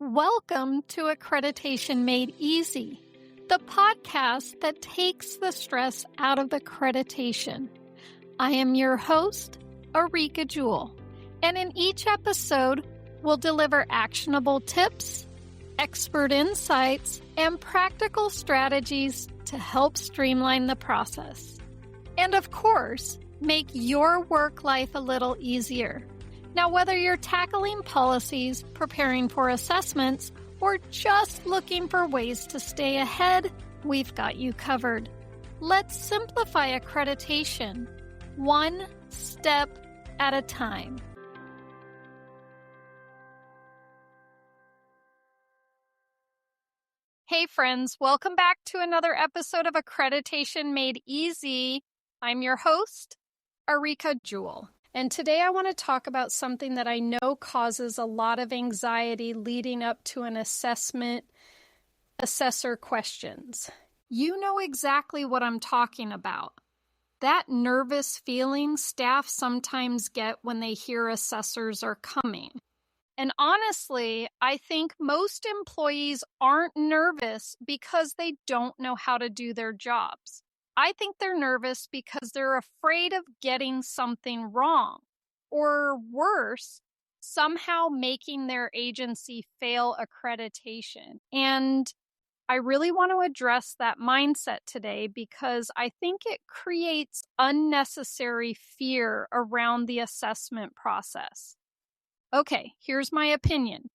Welcome to Accreditation Made Easy, the podcast that takes the stress out of accreditation. I am your host, Areaka Jewell, and in each episode, we'll deliver actionable tips, expert insights, and practical strategies to help streamline the process. And of course, make your work life a little easier. Now, whether you're tackling policies, preparing for assessments, or just looking for ways to stay ahead, we've got you covered. Let's simplify accreditation, one step at a time. Hey friends, welcome back to another episode of Accreditation Made Easy. I'm your host, Areaka Jewell. And today I want to talk about something that I know causes a lot of anxiety leading up to an assessment, assessor questions. You know exactly what I'm talking about. That nervous feeling staff sometimes get when they hear assessors are coming. And honestly, I think most employees aren't nervous because they don't know how to do their jobs. I think they're nervous because they're afraid of getting something wrong, or worse, somehow making their agency fail accreditation. And I really want to address that mindset today because I think it creates unnecessary fear around the assessment process. Okay, here's my opinion.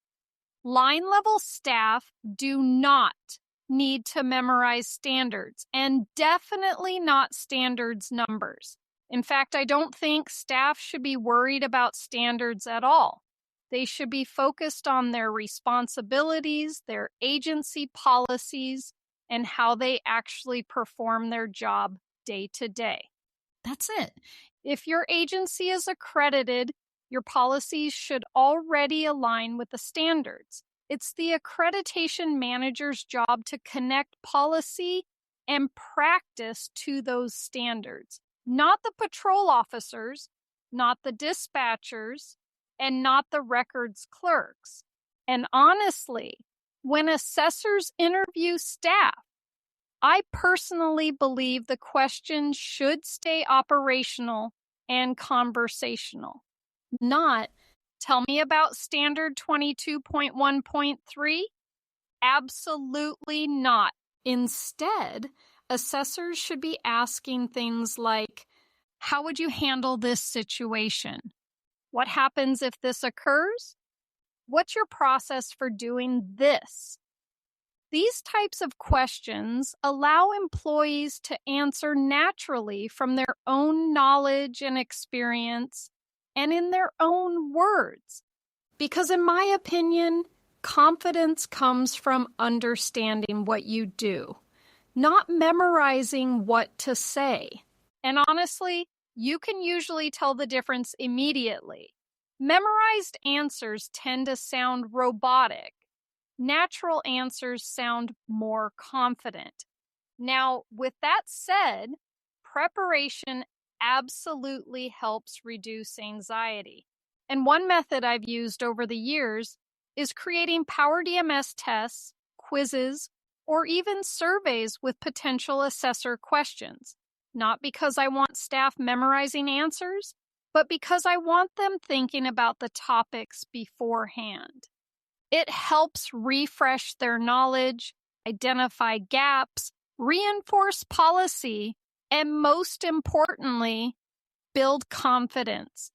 Line level staff do not need to memorize standards, and definitely not standards numbers. In fact, I don't think staff should be worried about standards at all. They should be focused on their responsibilities, their agency policies, and how they actually perform their job day to day. That's it. If your agency is accredited, your policies should already align with the standards. It's the accreditation manager's job to connect policy and practice to those standards, not the patrol officers, not the dispatchers, and not the records clerks. And honestly, when assessors interview staff, I personally believe the questions should stay operational and conversational, not tell me about standard 22.1.3. Absolutely not. Instead, assessors should be asking things like, how would you handle this situation? What happens if this occurs? What's your process for doing this? These types of questions allow employees to answer naturally from their own knowledge and experience and in their own words. Because in my opinion, confidence comes from understanding what you do, not memorizing what to say. And honestly, you can usually tell the difference immediately. Memorized answers tend to sound robotic. Natural answers sound more confident. Now, with that said, preparation absolutely helps reduce anxiety. And one method I've used over the years is creating PowerDMS tests, quizzes, or even surveys with potential assessor questions. Not because I want staff memorizing answers, but because I want them thinking about the topics beforehand. It helps refresh their knowledge, identify gaps, reinforce policy, and most importantly, build confidence.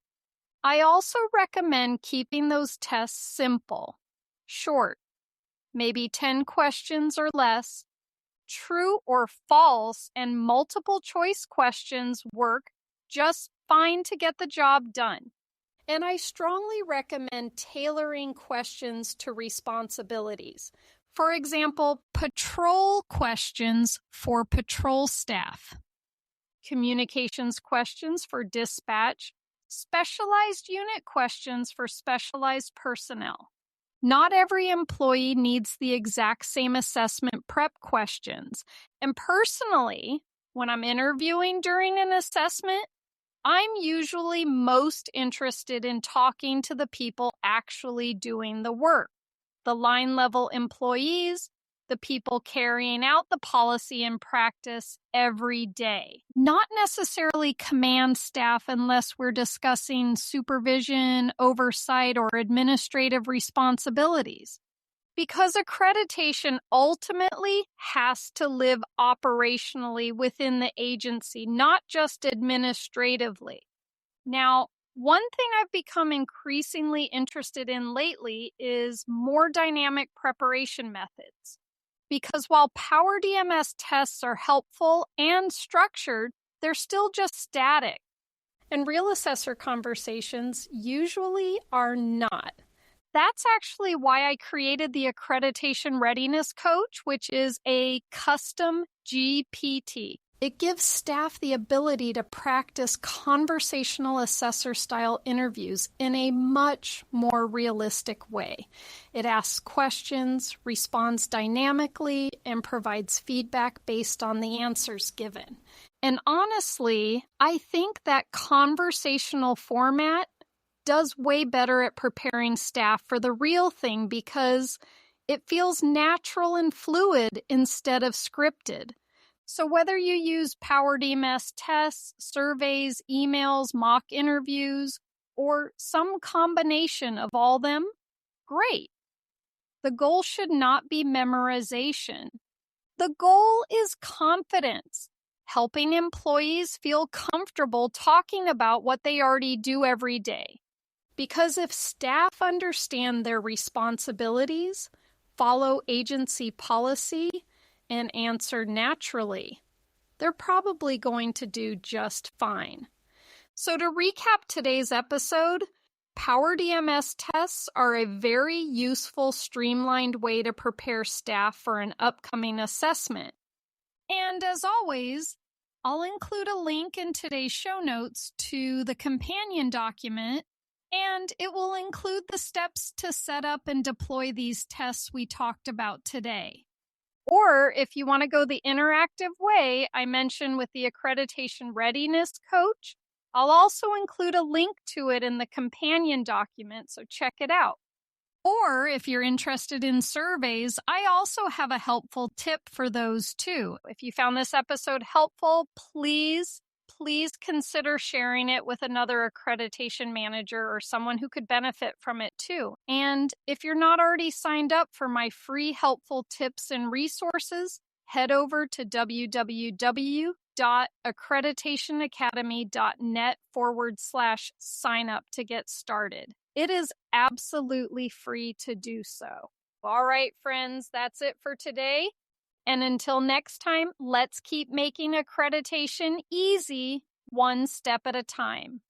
I also recommend keeping those tests simple, short, maybe 10 questions or less. True or false and multiple choice questions work just fine to get the job done. And I strongly recommend tailoring questions to responsibilities. For example, patrol questions for patrol staff, communications questions for dispatch, specialized unit questions for specialized personnel. Not every employee needs the exact same assessment prep questions. And personally, when I'm interviewing during an assessment, I'm usually most interested in talking to the people actually doing the work. the line level employees, the people carrying out the policy in practice every day. Not necessarily command staff unless we're discussing supervision, oversight, or administrative responsibilities. Because accreditation ultimately has to live operationally within the agency, not just administratively. Now, one thing I've become increasingly interested in lately is more dynamic preparation methods. Because while PowerDMS tests are helpful and structured, they're still just static. And real assessor conversations usually are not. That's actually why I created the Accreditation Readiness Coach, which is a custom GPT. It gives staff the ability to practice conversational assessor-style interviews in a much more realistic way. It asks questions, responds dynamically, and provides feedback based on the answers given. And honestly, I think that conversational format does way better at preparing staff for the real thing because it feels natural and fluid instead of scripted. So whether you use PowerDMS tests, surveys, emails, mock interviews, or some combination of all them, great. The goal should not be memorization. The goal is confidence, helping employees feel comfortable talking about what they already do every day. Because if staff understand their responsibilities, follow agency policy, and answer naturally, they're probably going to do just fine. So to recap today's episode, PowerDMS tests are a very useful, streamlined way to prepare staff for an upcoming assessment. And as always, I'll include a link in today's show notes to the companion document, and it will include the steps to set up and deploy these tests we talked about today. Or if you want to go the interactive way I mentioned with the Accreditation Readiness Coach, I'll also include a link to it in the companion document, so check it out. Or if you're interested in surveys, I also have a helpful tip for those too. If you found this episode helpful, please consider sharing it with another accreditation manager or someone who could benefit from it too. And if you're not already signed up for my free helpful tips and resources, head over to www.accreditationacademy.net/sign up to get started. It is absolutely free to do so. All right, friends, that's it for today. And until next time, let's keep making accreditation easy, one step at a time.